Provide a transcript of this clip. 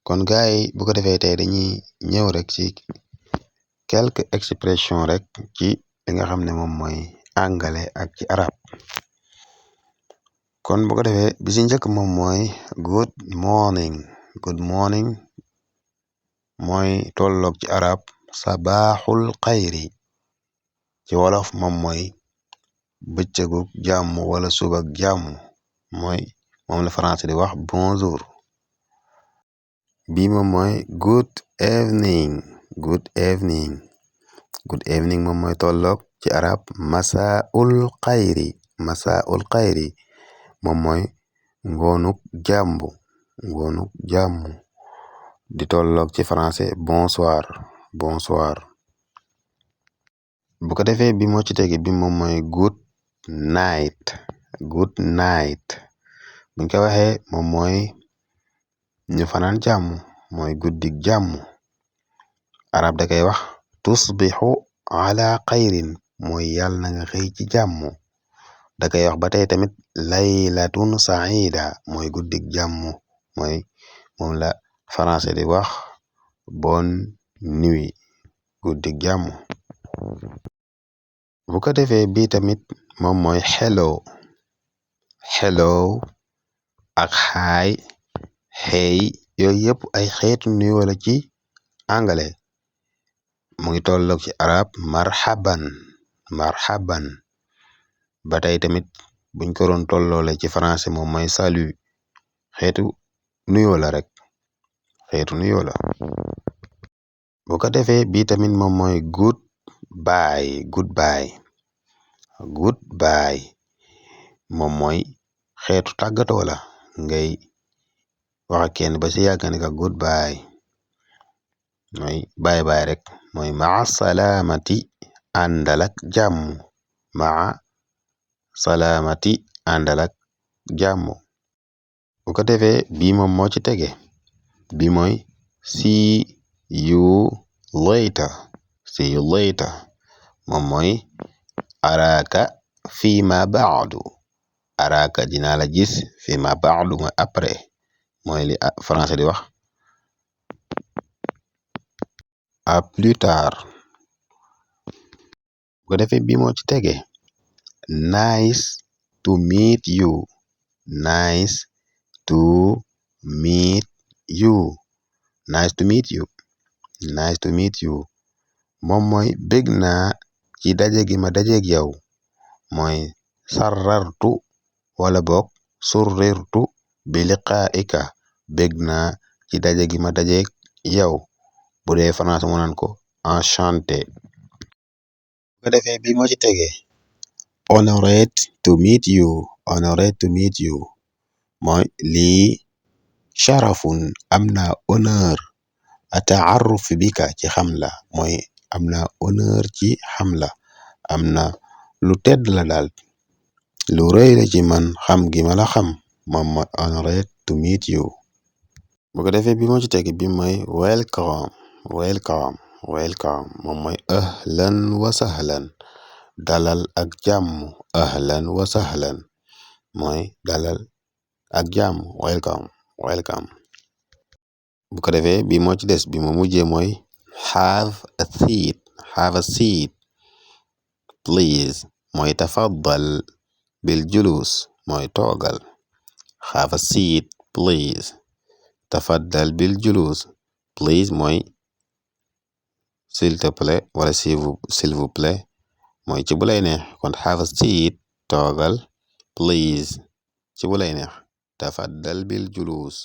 kon gaay bu ko defee tey dañuy ñëw rek ci quelques expressions rek ci li nga xam ne moom mooy anglais ak ci arab kon bu ko defee bi ci njëkk moom mooy good morning mooy tolloog ci arab sabaaxul xayri ci wolof moom mooy bëccëgu jàmm wala subak jàmm moom la français di wax bonjour bi moom mooy good evening moom mooy tolloog ci arab masaul xayri moom mooy ngoonuk jàmm di tolloog ci français bonsoir bu ko defee bi moo ci tege bi moom mooy good night buñ ko waxee moom mooy ñu fanaan jàmm mooy guddik jàmm arab da koy wax tusbixu ala xayrin mooy yàlla na nga xëy ci jàmm da koy wax ba tey tamit laylatun saida mooy guddik jàmm moom la français di wax bonne nuit guddik jàmm bu ko defee bi tamit moom mooy hello ak hi hey yooyu yëpp ay xeetu nuyoo la ci anglais mu ngi tolloog ci arab marhaban ba tey tamit buñ ko doon tolloole ci français moom mooy salut xeetu nuyoo la rek bu ko defee bi tamit moom mooy goodbye moom mooy xeetu tàggatoo la ngay wax ak kenn ba ci yàgg ne ka goodbye mooy bye rek mooy maa salaamati àndalak jàmm bu ko defee bii moom moo ci tege bi mooy see you later moom mooy araaka fima baadu dinaa la gis fima baadu mooy après mooy li français di wax à plus tard bu ko defee bi moo ci tege nice to meet you moom mooy bég naa ci daje gi ma dajeeg yow mooy sarartu wala boog surrirtu bi liqaa'ika bég naa ci daje gi ma dajeeg yow bu dee France mu naan ko enchanté bu ko defee bi moo ci tege honored to meet you mooy lii sharafun am na honneur ataaruf bika ci xam la mooy am na honneur ci xam la am na lu tedd la daal lu rëy la ci man xam gi ma la xam moom mooy honored to meet you bu ko defee bi moo ci tege bi mooy welcome moom mooy ahlan wa sahlan dalal ak jàmm ahlan wa sahlan mooy dalal ak jàmm welcome bu ko defee bi moo ci des bi moo mujjee mooy have a seat please mooy tafaddal bil julus mooy toogal have a seat please tafaddal bil julus please mooy s'il te plaît wala s'il vous plaît mooy ci bu lay neex kon have a seat toogal please ci bu lay neex tafaddal bil julus